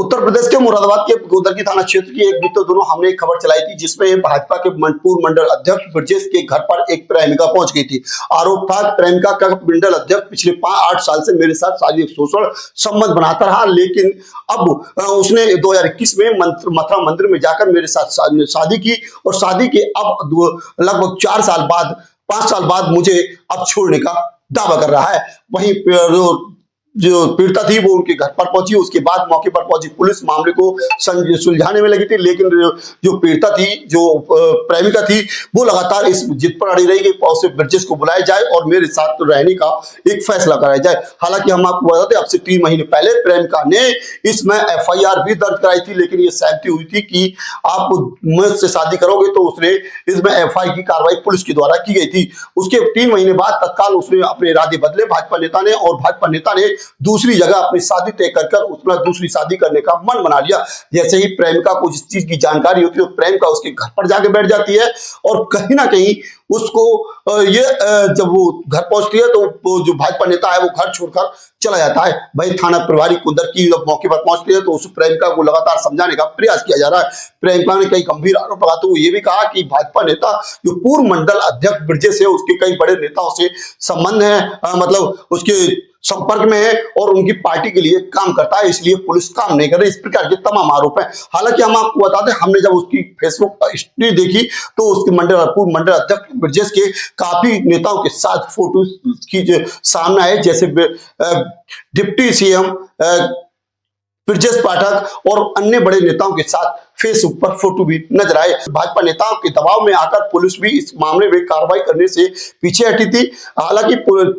उत्तर प्रदेश के मुरादाबाद के गोदरकी थाना क्षेत्र की एक बीते दिनों हमने एक खबर चलाई थी जिसमें भाजपा के पूर्व मंडल अध्यक्ष ब्रजेश के घर पर एक प्रेमिका पहुंच गई थी। आरोप था प्रेमिका का मंडल अध्यक्ष पिछले 5-8 साल से मेरे साथ शारीरिक शोषण संबंध बनाता रहा, लेकिन अब उसने 2021 में मथुरा मंदिर में जाकर मेरे साथ शादी की और शादी के अब लगभग 5 साल बाद मुझे अब छोड़ने का दावा कर रहा है। वहीं जो पीड़िता थी वो उनके घर पर पहुंची। उसके बाद मौके पर पहुंची पुलिस मामले को सुलझाने में लगी थी, लेकिन जो पीड़िता थी, जो प्रेमिका थी, वो लगातार इस जिद पर अड़ी रही कि उसे ब्रजेश को बुलाया जाए और मेरे साथ रहने का एक फैसला कराया जाए। हालांकि हम आपको बताते अब से 3 महीने पहले प्रेमिका ने इसमें FIR भी दर्ज कराई थी, लेकिन ये सहमति हुई थी कि आप मुझसे शादी करोगे तो उसने इसमें FIR की कार्रवाई पुलिस के द्वारा की गई थी। उसके 3 महीने बाद तत्काल उसने अपने इरादे बदले भाजपा नेता ने, और भाजपा नेता ने दूसरी जगह अपनी शादी तय कर उसने दूसरी शादी करने का मन बना लिया। जैसे ही प्रेमिका को जिस चीज की जानकारी होती है तो प्रेमिका उसके घर पर जाके बैठ जाती है और कहीं ना कहीं उसको जब वो घर पहुंचती है तो वो जो भाजपा नेता है वो घर छोड़कर चला जाता है। भाई थाना प्रभारी कुंदरकी जब मौके पर पहुंचती है तो उस प्रेमिका को लगातार समझाने का प्रयास किया जा रहा है। प्रेमिका ने कई गंभीर आरोप लगाते हुए ये भी कहा कि भाजपा नेता जो पूर्व मंडल अध्यक्ष ब्रजेश है उसके कई बड़े नेताओं से संबंध है, मतलब उसके संपर्क में है और उनकी पार्टी के लिए काम करता है, इसलिए पुलिस काम नहीं कर रही। इस प्रकार के तमाम आरोप हैं। हालांकि हम आपको बता दें, हमने जब उसकी फेसबुक स्टोरी देखी तो उसके पूर्व मंडल अध्यक्ष ब्रजेश के काफी नेताओं के साथ फोटो की सामने आए, जैसे डिप्टी CM ब्रजेश पाठक और अन्य बड़े नेताओं के साथ फेसबुक पर फोटो भी नजर आए। भाजपा नेताओं के दबाव में आकर पुलिस भी इस मामले में कार्रवाई करने से पीछे हटी थी। हालांकि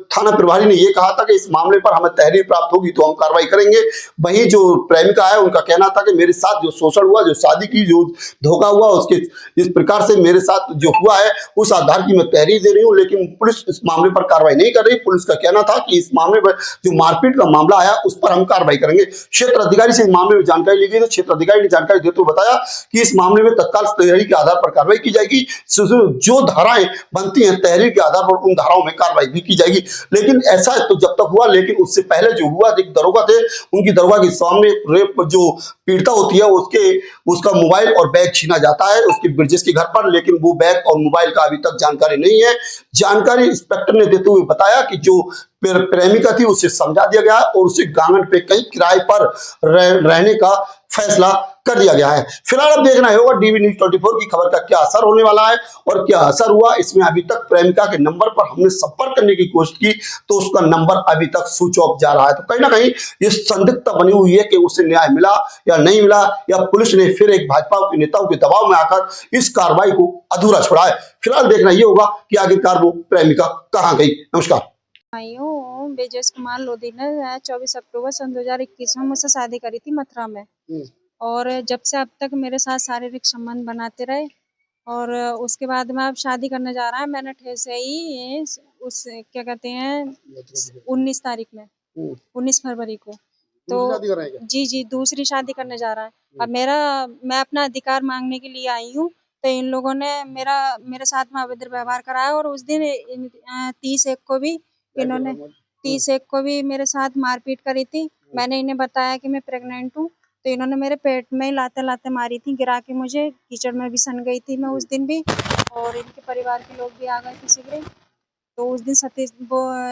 थाना प्रभारी ने यह कहा था कि इस मामले पर हमें तहरीर प्राप्त होगी तो हम कार्रवाई करेंगे। वहीं जो प्रेमिका है उनका कहना था कि मेरे साथ जो शोषण हुआ, जो शादी की, जो धोखा हुआ, उसके इस प्रकार से मेरे साथ जो हुआ है उस आधार की मैं तहरीर दे रही हूँ, लेकिन पुलिस इस मामले पर कार्रवाई नहीं कर रही। पुलिस का कहना था कि इस मामले पर जो मारपीट का मामला आया उस पर हम कार्रवाई करेंगे। क्षेत्र अधिकारी से इस मामले में जानकारी ली गई तो क्षेत्र अधिकारी ने जानकारी देते हुए बताया कि इस मामले में तत्काल तहरीर के आधार पर कार्रवाई की जाएगी। जो धाराएं बनती हैं तहरीर के आधार पर उन धाराओं में कार्रवाई भी की जाएगी। लेकिन ऐसा तो जब तक हुआ, लेकिन उससे पहले जो हुआ, एक दरोगा थे, उनकी दरोगा के सामने रेप जो पीड़िता होती है उसका मोबाइल और बैग छीना जाता है उसके ब्रजेश के घर पर, लेकिन वो बैग और मोबाइल का अभी तक जानकारी नहीं है। जानकारी इंस्पेक्टर ने देते हुए बताया कि जो प्रेमिका थी उसे समझा दिया गया और उसे गांगन पे कहीं किराए पर रहने का फैसला कर दिया गया है। फिलहाल अब देखना होगा DB News 24 की खबर का क्या असर होने वाला है और क्या असर हुआ इसमें। अभी तक प्रेमिका के नंबर पर हमने संपर्क करने की कोशिश की तो उसका नंबर अभी तक स्विच ऑफ जा रहा है। तो कहीं ना कहीं ये संदिग्धता बनी हुई है कि उसे न्याय मिला या नहीं मिला, या पुलिस ने फिर एक भाजपा के नेताओं के दबाव में आकर इस कार्रवाई को अधूरा छोड़ा है। फिलहाल देखना ये होगा कि आखिरकार वो प्रेमिका कहाँ गई। नमस्कार। आई हूँ ब्रजेश कुमार लोधी ने 24 अक्टूबर सन 2021 में मुझसे शादी करी थी मथुरा में, और जब से अब तक मेरे साथ शारीरिक संबंध बनाते रहे और उसके बाद में अब शादी करने जा रहा है। मैंने ठेसे ही उस क्या कहते हैं 19 तारीख में 19 फरवरी को तो जी दूसरी शादी करने जा रहा है। अब मैं अपना अधिकार मांगने के लिए आई हूँ तो इन लोगों ने मेरे साथ में अभद्र व्यवहार कराया और उस दिन 30/1 को भी इन्होंने 30/1 को भी मेरे साथ मारपीट करी थी। मैंने इन्हें बताया कि मैं प्रेग्नेंट हूँ तो इन्होंने मेरे पेट में लाते मारी थी, गिरा के मुझे कीचड़ में भी सन गई थी मैं उस दिन भी, और इनके परिवार के लोग भी आ गए थे शीघ्र। तो उस दिन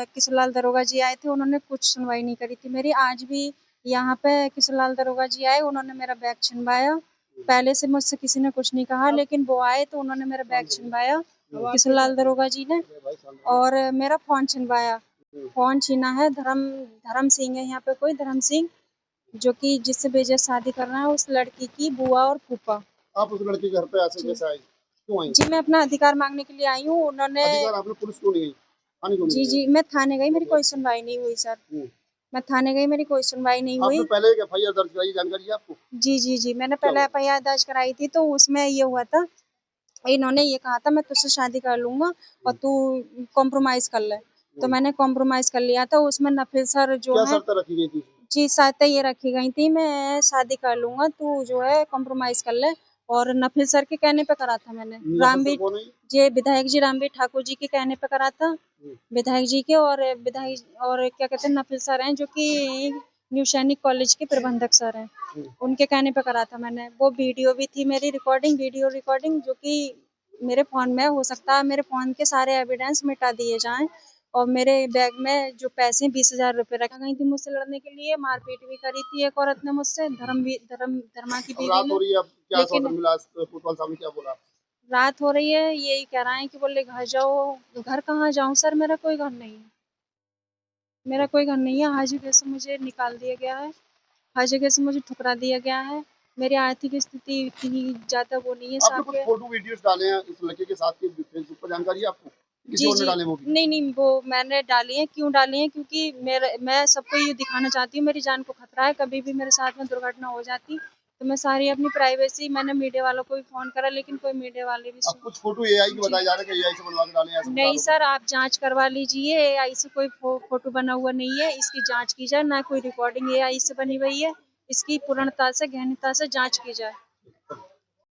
किशोरलाल दरोगा जी आए थे, उन्होंने कुछ सुनवाई नहीं करी थी मेरी। आज भी यहाँ पे किशोरलाल दरोगा जी आए, उन्होंने मेरा बैग छिनवाया। पहले से मुझसे किसी ने कुछ नहीं कहा, लेकिन वो आए तो उन्होंने मेरा बैग छिनवाया किशोरलाल दरोगा जी ने, और मेरा फोन छिनवाया। फोन छीना है धर्म सिंह है यहाँ पे, कोई धर्म सिंह, जो कि जिससे ब्रजेश शादी कर रहा है, उस लड़की की बुआ और फूफा। आप उस लड़की के घर पे ऐसे कैसे आई? क्यों आई? जी मैं अपना अधिकार मांगने के लिए आई हूँ। उन्होंने अधिकार आपने पुलिस क्यों नहीं गई? थाने क्यों नहीं जी मैं थाने गई, मेरी कोई सुनवाई नहीं हुई सर। मैं थाने गई, मेरी कोई सुनवाई नहीं हुई। आपने पहले एक FIR दर्ज कराई, जानकारी है आपको? जी मैंने पहले FIR दर्ज कराई थी तो उसमें ये हुआ था, इन्होंने ये कहा था मैं तुझसे शादी कर लूंगा और तू कॉम्प्रोमाइज कर ले। तो मैंने कॉम्प्रोमाइज कर लिया था। उसमें नफिल सर जो क्या है शर्त रखी गई थी? जी शर्तें ये रखी गई थी, मैं शादी कर लूंगा, तू जो है कॉम्प्रोमाइज कर ले। और नफिल सर के कहने पे करा था मैंने। विधायक जी रामवीर ठाकुर जी के कहने पे करा था, विधायक जी के। और विधायक और क्या कहते हैं नफिल सर हैं जो कि न्यू सैनिक कॉलेज के प्रबंधक सर हैं, उनके कहने पे करा था मैंने। वो वीडियो भी थी मेरी वीडियो रिकॉर्डिंग, जो कि मेरे फ़ोन में हो सकता है मेरे फ़ोन के सारे एविडेंस मिटा दिए जाएँ। और मेरे बैग में जो पैसे 20,000 रुपए रखा गई थी मुझसे लड़ने के लिए, मारपीट भी करी थी एक औरत ने मुझसे, धर्मा की अब बीवी रात हो ने। रही है, अब क्या लेकिन सौदा मिला? कोतवाल साहब ने क्या बोला? रात हो रही है, यही कह रहे हैं कि बोले घर जाओ। तो घर कहाँ जाऊँ सर, मेरा कोई घर नहीं है। मेरा कोई घर नहीं है, हर जगह से मुझे निकाल दिया गया है, हर जगह से मुझे ठुकरा दिया गया है। मेरी आर्थिक स्थिति इतनी ज़्यादा वो नहीं है आपने साहब कुछ के। फोटो वीडियोस डाले हैं इस लड़के के साथ के फेसबुक पर, जानकारी है आपको? किसी जी, और ने जी। डाले वो भी? नहीं, नहीं, वो मैंने डाली हैं, क्यों डाली हैं? क्योंकि मैं सबको ये दिखाना चाहती हूँ मेरी जान को खतरा है, कभी भी मेरे साथ में दुर्घटना हो जाती, तो मैं सारी अपनी प्राइवेसी, मैंने मीडिया वालों को भी फ़ोन करा, लेकिन कोई मीडिया वाले भी अब कुछ फोटो एआई के जी। बताए जा रहे हैं कि एआई से बनवा के डाले हैं, ऐसा बता नहीं रहे सर, आप जाँच करवा लीजिए, एआई से कोई फ़ोटो बना हुआ नहीं है, इसकी जाँच की जाए, ना कोई रिकॉर्डिंग एआई से बनी हुई है, इसकी पूर्णता से, गहनता से जाँच की जाए।